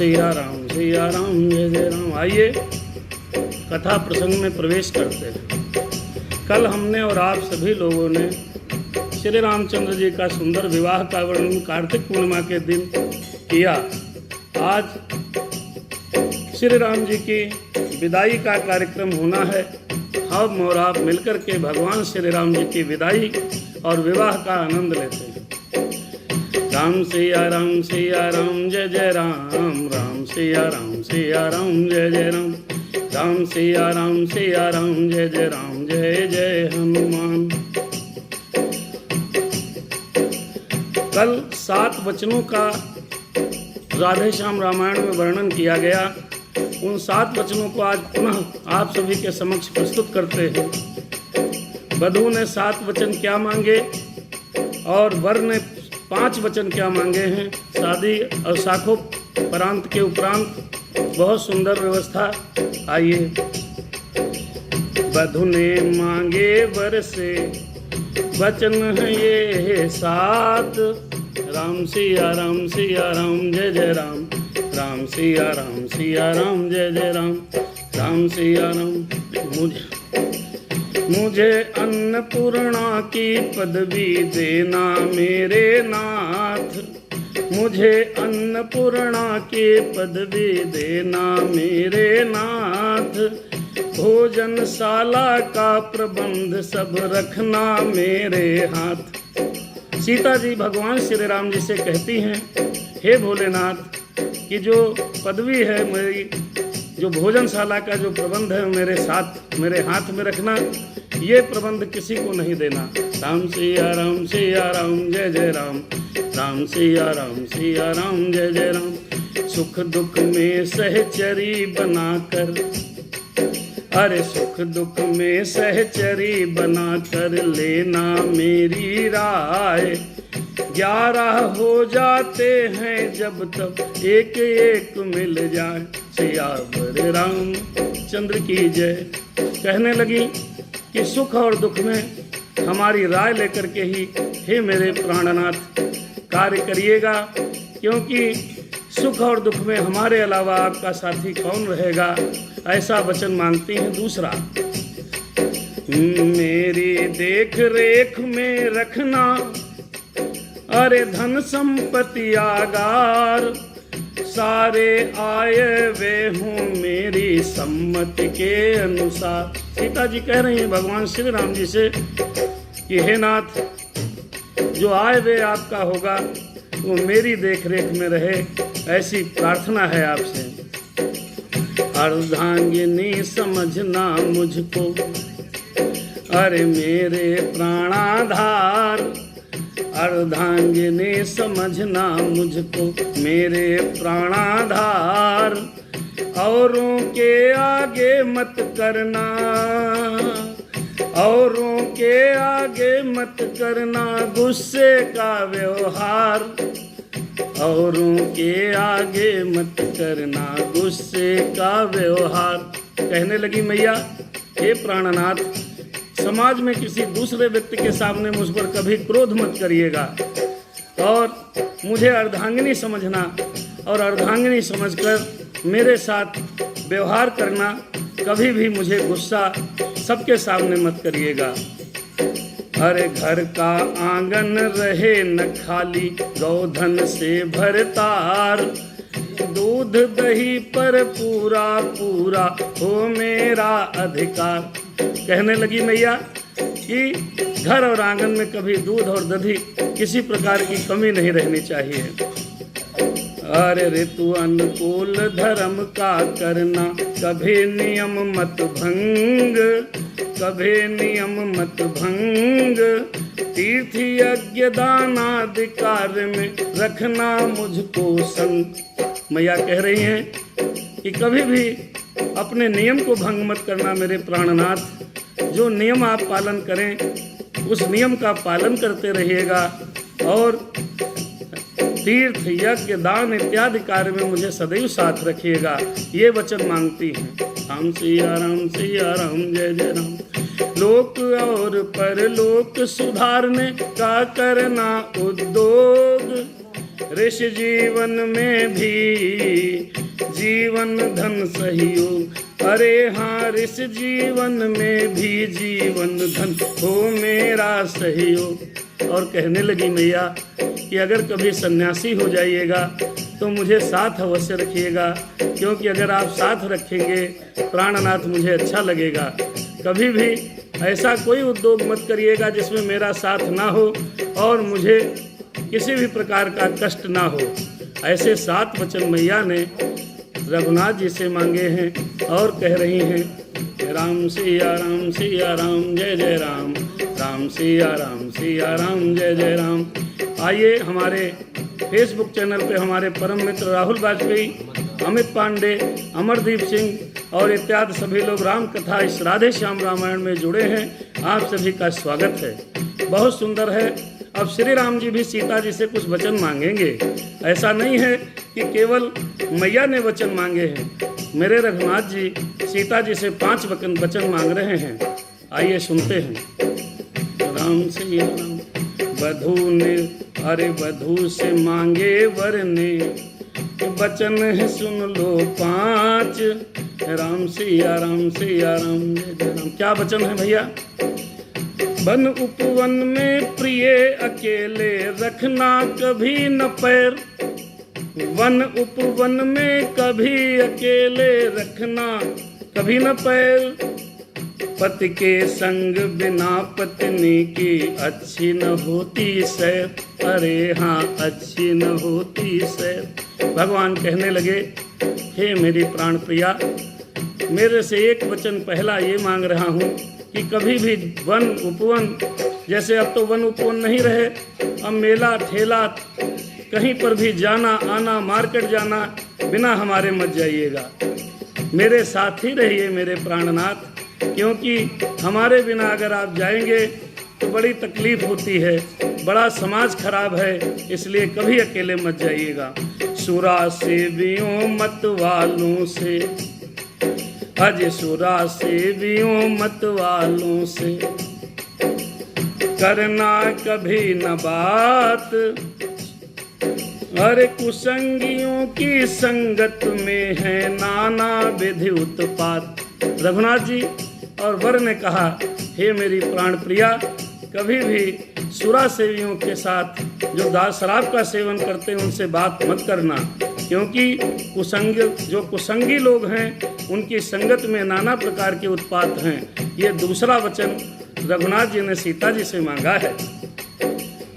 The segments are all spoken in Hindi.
सिया राम जय जय राम। आइए कथा प्रसंग में प्रवेश करते हैं। कल हमने और आप सभी लोगों ने श्री रामचंद्र जी का सुंदर विवाह का वर्णन कार्तिक पूर्णिमा के दिन किया। आज श्री राम जी की विदाई का कार्यक्रम होना है। हम और आप मिलकर के भगवान श्री राम जी की विदाई और विवाह का आनंद लेते हैं। राम सिया राम जय जय राम, राम सिया राम जय जय राम, राम सिया राम जय जय राम, जय जय हनुमान। कल 7 वचनों का राधे श्याम रामायण में वर्णन किया गया। उन 7 वचनों को आज पुनः आप सभी के समक्ष प्रस्तुत करते हैं। वधू ने 7 वचन क्या मांगे और वर ने 5 वचन क्या मांगे हैं। शादी और साखों प्रांत के उपरांत बहुत सुंदर व्यवस्था। आइए। वधू ने मांगे वर से वचन है ये 7, राम सिया राम जय जय राम, राम सिया राम जय जय राम, राम सिया राम। मुझे अन्नपूर्णा की पदवी देना मेरे नाथ, मुझे अन्नपूर्णा की पदवी देना मेरे नाथ, भोजनशाला का प्रबंध सब रखना मेरे हाथ। सीता जी भगवान श्री राम जी से कहती हैं, हे भोलेनाथ, कि जो पदवी है मेरी, जो भोजनशाला का जो प्रबंध है मेरे साथ, मेरे हाथ में रखना, ये प्रबंध किसी को नहीं देना। राम सिया राम जय जय राम, राम सिया राम जय जय राम। सुख दुख में सहचरी बनाकर, अरे सुख दुख में सहचरी बनाकर लेना मेरी राय। 11 हो जाते हैं जब तब एक एक मिल जाए, सियावर राम चंद्र की जय। कहने लगी कि सुख और दुख में हमारी राय लेकर के ही हे मेरे प्राणनाथ कार्य करिएगा, क्योंकि सुख और दुख में हमारे अलावा आपका साथी कौन रहेगा, ऐसा वचन मांगती हैं। दूसरा, मेरी देख रेख में रखना, अरे धन संपत्ति आगार, सारे आए वे हूँ मेरी सम्मति के अनुसार। सीता जी कह रही हैं भगवान श्री राम जी से कि हे नाथ, जो आए वे आपका होगा वो मेरी देख रेख में रहे, ऐसी प्रार्थना है आपसे। अर्धांगिनी समझना मुझको, अरे मेरे प्राणाधार, अर्धांगिनी समझना मुझको मेरे प्राणाधार, औरों के आगे मत करना, औरों के आगे मत करना गुस्से का व्यवहार, औरों के आगे मत करना गुस्से का व्यवहार। कहने लगी मैया, हे प्राणनाथ, समाज में किसी दूसरे व्यक्ति के सामने मुझ पर कभी क्रोध मत करिएगा, और मुझे अर्धांगिनी समझना और अर्धांगिनी समझकर मेरे साथ व्यवहार करना, कभी भी मुझे गुस्सा सबके सामने मत करिएगा। अरे घर का आंगन रहे न खाली, गोधन से भरतार, दूध दही पर पूरा पूरा हो मेरा अधिकार। कहने लगी मैया कि घर और आंगन में कभी दूध और दही किसी प्रकार की कमी नहीं रहनी चाहिए। अरे ऋतु अनुकूल धर्म का करना, कभी नियम मत भंग, कभी नियम मत भंग, तीर्थ यज्ञ दान आदि कार्य में रखना मुझको संग। मैया कह रही हैं कि कभी भी अपने नियम को भंग मत करना मेरे प्राणनाथ। जो नियम आप पालन करें उस नियम का पालन करते रहिएगा, और तीर्थ यज्ञ दान इत्यादि कार्य में मुझे सदैव साथ रखिएगा, ये वचन मांगती हैं। राम सिया राम जय जय राम। लोक और परलोक सुधारने का करना उद्योग, ऋषि जीवन में भी जीवन धन सहयोग, अरे हाँ इस जीवन में भी जीवन धन हो मेरा सहयोग। और कहने लगी मैया कि अगर कभी सन्यासी हो जाइएगा तो मुझे साथ अवश्य रखिएगा, क्योंकि अगर आप साथ रखेंगे प्राणनाथ मुझे अच्छा लगेगा। कभी भी ऐसा कोई उद्योग मत करिएगा जिसमें मेरा साथ ना हो और मुझे किसी भी प्रकार का कष्ट ना हो। ऐसे 7 वचन मैया ने रघुनाथ जी से मांगे हैं और कह रही हैं राम सिया राम जय जय राम, राम सिया राम जय जय राम। आइए हमारे फेसबुक चैनल पे हमारे परम मित्र राहुल वाजपेयी, अमित पांडे, अमरदीप सिंह और इत्यादि सभी लोग राम कथा इस राधे श्याम रामायण में जुड़े हैं। आप सभी का स्वागत है। बहुत सुंदर है। अब श्री राम जी भी सीता जी से कुछ वचन मांगेंगे। ऐसा नहीं है कि केवल मैया ने वचन मांगे हैं, मेरे रघुनाथ जी सीता जी से 5 वचन मांग रहे हैं। आइए सुनते हैं। राम से राम बधू ने, अरे बधू से मांगे वर ने, वचन है सुन लो 5, राम सिया राम जय जय राम। क्या वचन है भैया? वन उपवन में प्रिय अकेले रखना कभी न पैर, वन उपवन में कभी अकेले रखना कभी न पैर, पति के संग बिना पत्नी की अच्छी न होती सैर, अरे हाँ अच्छी न होती सैर। भगवान कहने लगे हे मेरी प्राण प्रिया, मेरे से एक वचन पहला ये मांग रहा हूँ कि कभी भी वन उपवन, जैसे अब तो वन उपवन नहीं रहे, अब मेला ठेला कहीं पर भी जाना आना मार्केट जाना बिना हमारे मत जाइएगा। मेरे साथ ही रहिए मेरे प्राणनाथ, क्योंकि हमारे बिना अगर आप जाएंगे तो बड़ी तकलीफ होती है, बड़ा समाज खराब है, इसलिए कभी अकेले मत जाइएगा। सुरा सेवियों मत वालों से, अज सुरा सेवियों मत वालों से करना कभी न बात, अरे कुसंगियों की संगत में है नाना विधि उत्पात। रघुनाथ जी और वर ने कहा हे मेरी प्राण प्रिया, कभी भी सुरा सेवियों के साथ जो शराब का सेवन करते हैं उनसे बात मत करना, क्योंकि जो कुसंगी लोग हैं उनकी संगत में नाना प्रकार के उत्पात हैं। ये दूसरा वचन रघुनाथ जी ने सीता जी से मांगा है।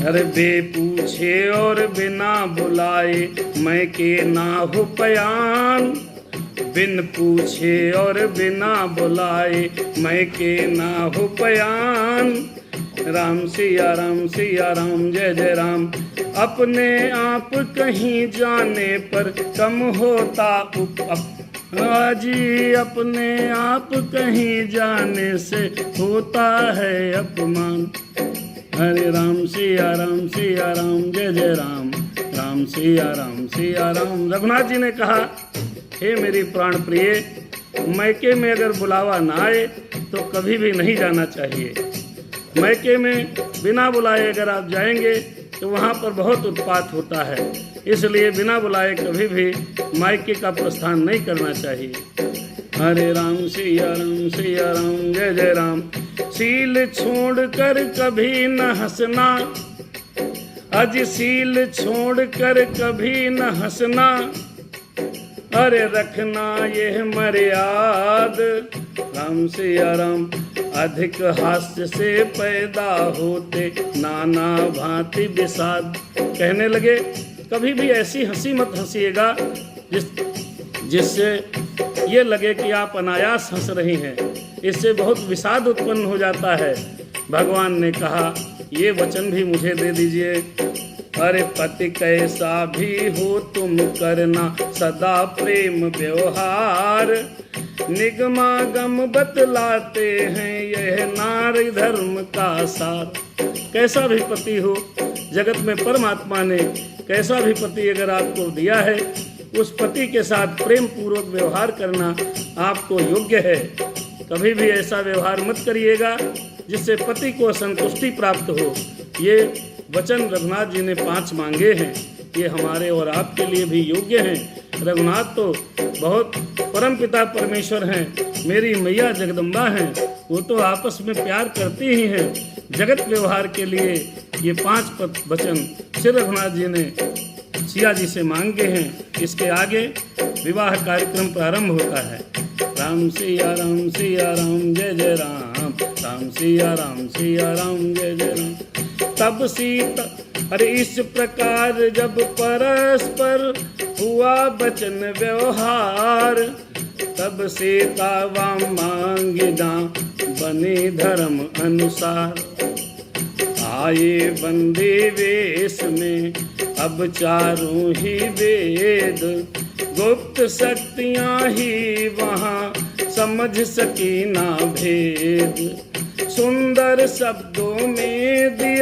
अरे बे पूछे और बिना बुलाए मैं के ना हो पयान, बिन पूछे और बिना बुलाए मैं के ना हो पयान, राम सिया राम जय जय राम। अपने आप कहीं जाने पर कम होता जी, अपने आप कहीं जाने से होता है अपमान, हरे राम सिया राम जय जय राम, राम सिया राम। रघुनाथ जी ने कहा हे मेरी प्राण प्रिय, मैके में अगर बुलावा ना आए तो कभी भी नहीं जाना चाहिए। मैके में बिना बुलाए अगर आप जाएंगे तो वहाँ पर बहुत उत्पात होता है, इसलिए बिना बुलाए कभी भी मायके का प्रस्थान नहीं करना चाहिए। हरे राम सिया राम जय जय राम। सील छोड़ कर कभी न हंसना, अज सील छोड़ कर कभी न हंसना, अरे रखना यह मर्याद, राम सिया राम। अधिक हास्य से पैदा होते नाना भांति विषाद। कहने लगे कभी भी ऐसी हंसी मत हंसीएगा जिससे ये लगे कि आप अनायास हंस रही हैं, इससे बहुत विषाद उत्पन्न हो जाता है। भगवान ने कहा ये वचन भी मुझे दे दीजिए। अरे पति कैसा भी हो तुम करना सदा प्रेम व्यवहार, निगमागम बतलाते हैं यह नारी धर्म का सार। कैसा भी पति हो, जगत में परमात्मा ने कैसा भी पति अगर आपको दिया है, उस पति के साथ प्रेम पूर्वक व्यवहार करना आपको योग्य है। कभी भी ऐसा व्यवहार मत करिएगा जिससे पति को संतुष्टि प्राप्त हो। ये वचन रघुनाथ जी ने 5 मांगे हैं, ये हमारे और आपके लिए भी योग्य हैं। रघुनाथ तो बहुत परम पिता परमेश्वर हैं, मेरी मैया जगदम्बा हैं, वो तो आपस में प्यार करती ही हैं। जगत व्यवहार के लिए ये 5 वचन श्री रघुनाथ जी ने सिया जी से मांगे हैं। इसके आगे विवाह कार्यक्रम प्रारंभ होता है। राम सिया राम जय जय राम, राम सिया राम जय जय राम। तब सीता अरे इस प्रकार जब परस्पर हुआ वचन व्यवहार, तब सीता वा मांगिदा बने धर्म अनुसार। आए बंदे वेश में अब चारों ही वेद, गुप्त शक्तियां ही वहाँ समझ सकी ना भेद। सुंदर शब्दों में दिया